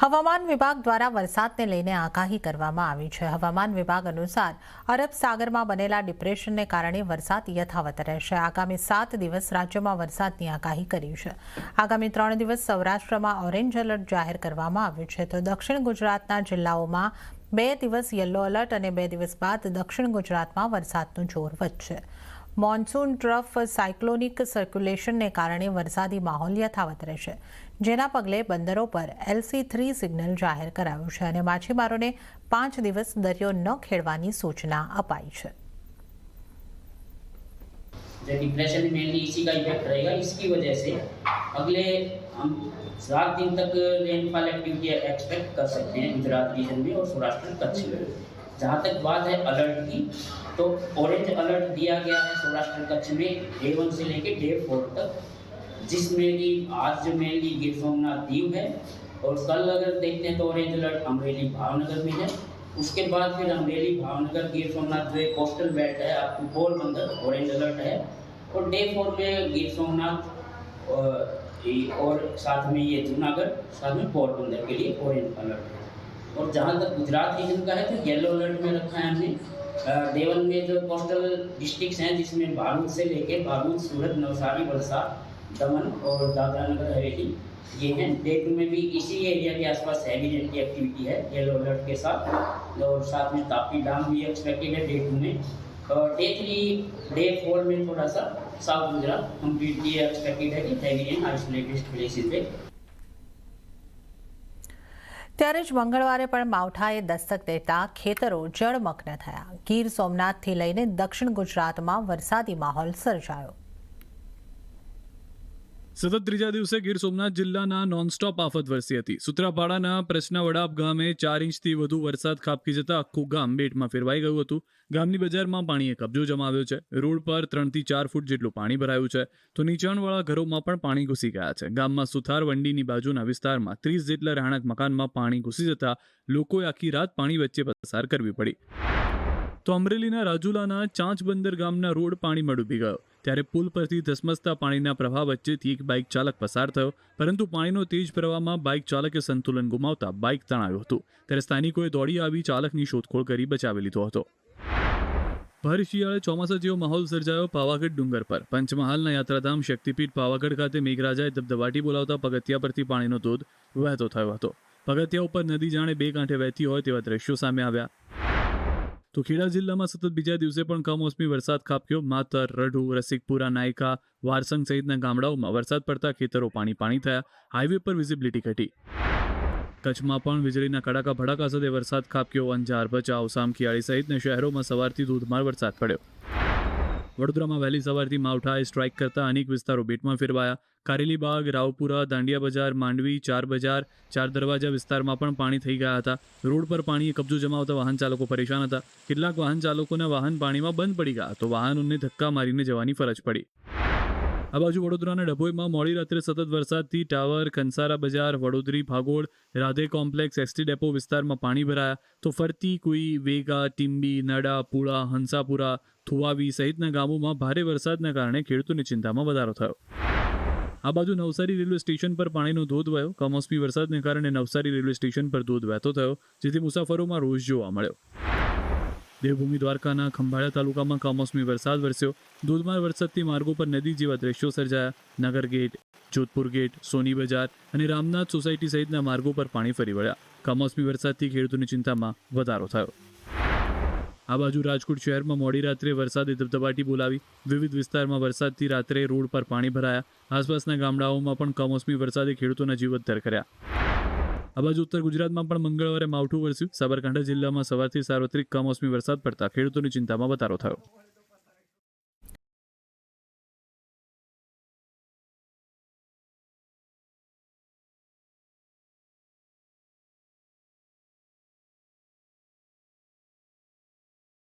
હવામાન વિભાગ દ્વારા વરસાદને લઈને આગાહી કરવામાં આવી છે। હવામાન વિભાગ અનુસાર અરબ સાગરમાં બનેલા ડિપ્રેશનને કારણે વરસાદ યથાવત રહેશે। આગામી 7 દિવસ રાજ્યમાં વરસાદની આગાહી કરી છે। આગામી 3 દિવસ સૌરાષ્ટ્રમાં ઓરેન્જ એલર્ટ જાહેર કરવામાં આવ્યું છે, તો દક્ષિણ ગુજરાતના જિલ્લાઓમાં 2 દિવસ યલો એલર્ટ અને 2 દિવસ બાદ દક્ષિણ ગુજરાતમાં વરસાદનું જોર વધશે। મોન્સૂન ટ્રફ સાયક્લોનિક સર્ક્યુલેશનને કારણે વરસાદી માહોલ યથાવત રહેશે, જેના પગલે બંદરો પર LC3 સિગ્નલ જાહેર કરાયું છે અને માછીમારોને 5 દિવસ દરિયો ન ખેડવાની સૂચના અપાઈ છે। जो डिप्रेशन मेनली इसी का इफेक्ट रहेगा। इसकी वजह से अगले हम 7 दिन तक रेनफॉल एक्टिविटी एक्सपेक्ट कर सकते हैं गुजरात रीजन में और सौराष्ट्र कच्छ में। जहाँ तक बात है अलर्ट की, तो ऑरेंज अलर्ट दिया गया है सौराष्ट्र कच्छ में डे 1 से लेकर डे 4 तक, जिसमें कि आज जो मेनली गिर सोमनाथ दीव है और कल अगर देखते हैं तो ऑरेंज अलर्ट अमरेली भावनगर में है। उसके बाद फिर अमरेली भावनगर गिर सोमनाथ जो एक कोस्टल बेल्ट है up to Porbandar orange alert है, और डे 4 में गिर सोमनाथ और साथ में ये जूनागढ़, साथ में पोरबंदर के लिए ऑरेंज अलर्ट है। और जहाँ तक गुजरात रीजन का है तो येलो अलर्ट में रखा है हमने। डे 1 में जो कोस्टल डिस्ट्रिक्ट्स हैं जिसमें बारूद से लेके बारूद, सूरत, नवसारी, वलसाड, दमन और दादरा नगर हवेली ये हैं। डे 2 में भी इसी एरिया के आसपास हैवी रेन की एक्टिविटी है येलो अलर्ट के साथ, और साथ में तापी डाम भी एक्सपेक्टेड है डे 2 में। डे 3 डे 4 में थोड़ा सा साउथ गुजरात कम्प्लीटली एक्सपेक्टेड है कि हैवी रेन आइसोलेटेड प्लेसेस पे। ત્યારે જ મંગળવારે પણ માવઠાએ દસ્તક દેતા ખેતરો જળમગ્ન થયા। ગીર સોમનાથથી લઈને દક્ષિણ ગુજરાતમાં વરસાદી માહોલ સર્જાયો। સતત ત્રીજા દિવસે ગીર સોમનાથ જિલ્લાના નોનસ્ટોપ આફત વરસી હતી। સુત્રાપાડાના પ્રશ્નવડાપ ગામે 4 ઇંચથી વધુ વરસાદ ખાબકી જતા આખું ગામ બેટમાં ફેરવાઈ ગયું હતું। ગામની બજારમાં પાણીએ કબજો જમાવ્યો છે। રોડ પર 3 થી 4 ફૂટ જેટલું પાણી ભરાયું છે, તો નીચાણવાળા ઘરોમાં પણ પાણી ઘૂસી ગયા છે। ગામમાં સુથાર વંડીની બાજુના વિસ્તારમાં 30 જેટલા રહેણાંક મકાનમાં પાણી ઘૂસી જતા લોકોએ આખી રાત પાણી વચ્ચે પસાર કરવી પડી। તો અમરેલીના રાજુલાના ચાંચ બંદર ગામના રોડ પાણીમાં ડૂબી ગયો, ત્યારે પુલ પરથી ધસમસતા પાણીના પ્રવાહ વચ્ચેથી એક બાઇક ચાલક પસાર થયો, પરંતુ પાણીનો તેજ પ્રવાહમાં બાઇક ચાલકે સંતુલન ગુમાવતા બાઇક તણાયું હતું। ત્યારે સ્થાનિકોએ દોડી આવી ચાલકની શોધખોળ કરી બચાવી લીધો હતો। ભર શિયાળે ચોમાસા જેવો માહોલ સર્જાયો પાવાગઢ ડુંગર પર। પંચમહાલના યાત્રાધામ શક્તિપીઠ પાવાગઢ ખાતે મેઘરાજાએ ધબધબાટી બોલાવતા પગથિયા પરથી પાણીનો ધોધ વહેતો થયો હતો। પગથિયા ઉપર નદી જાણે 2 કાંઠે વહેતી હોય તેવા દ્રશ્યો સામે આવ્યા। તો ખેડા જિલ્લામાં સતત બીજા દિવસે પણ કમોસમી વરસાદ ખાબક્યો। માતર, રઢુ, રસિકપુરા, નાયકા, વારસંગ સહિતના ગામડાઓમાં વરસાદ પડતા ખેતરો પાણી થયા। હાઈવે પર વિઝિબિલિટી ઘટી। કચ્છમાં પણ વીજળીના કડાકા ભડાકા સાથે વરસાદ ખાબક્યો। અંજાર, ભચાઉ, સામખિયાળી સહિતના શહેરોમાં સવારથી ધોધમાર વરસાદ પડ્યો। વડોદરામાં વહેલી સવારથી માવઠાએ સ્ટ્રાઇક કરતા અનેક વિસ્તારો બેટમાં ફેરવાયા। કારેલીબાગ, રાવપુરા, દાંડિયા બજાર, માંડવી, 4 બજાર, 4 દરવાજા વિસ્તારમાં પણ પાણી થઈ ગયા હતા। રોડ પર પાણીએ કબજો જમાવતા વાહન ચાલકો પરેશાન હતા। કેટલાક વાહન ચાલકોના વાહન પાણીમાં બંધ પડી ગયા, તો વાહનોને ધક્કા મારીને જવાની ફરજ પડી। આ બાજુ વડોદરાના ડભોઈમાં મોડી રાત્રે સતત વરસાદથી ટાવર, કંસારા બજાર, વડોદરી, ભાગોળ, રાધે કોમ્પ્લેક્સ, ST ડેપો વિસ્તારમાં પાણી ભરાયા, તો ફરતી કુઈ, વેગા, ટીમ્બી, નડા, પુળા, હંસાપુરા, થુવાવી સહિતના ગામોમાં ભારે વરસાદના કારણે ખેડૂતોની ચિંતામાં વધારો થયો। આ બાજુ નવસારી રેલવે સ્ટેશન પર પાણીનો ધોધ વહ્યો। કમોસમી વરસાદને કારણે નવસારી રેલવે સ્ટેશન પર ધોધ વહેતો થયો, જેથી મુસાફરોમાં રોષ જોવા મળ્યો। દેવભૂમિ દ્વારકાના ખંભાળિયા તાલુકામાં કમોસમી વરસાદ વરસ્યો। ધોધમાર વરસાદથી માર્ગો પર નદી જેવા દ્રશ્યો સર્જાયા। નગર ગેટ, જોધપુર ગેટ, સોની બજાર અને રામનાથ સોસાયટી સહિતના માર્ગો પર પાણી ફરી વળ્યા। કમોસમી વરસાદથી ખેડૂતોની ચિંતામાં વધારો થયો। આ બાજુ રાજકોટ શહેરમાં મોડી રાત્રે વરસાદે ધબધબાટી બોલાવી। વિવિધ વિસ્તારમાં વરસાદથી રાત્રે રોડ પર પાણી ભરાયા। આસપાસના ગામડાઓમાં પણ કમોસમી વરસાદે ખેડૂતોના જીવ અદ્ધર કર્યા। આ બાજુ ઉત્તર ગુજરાતમાં પણ મંગળવારે માવઠું વરસ્યું। સાબરકાંઠા જિલ્લામાં સવારથી સાર્વત્રિક કમોસમી વરસાદ પડતા ખેડૂતોની ચિંતામાં વધારો થયો।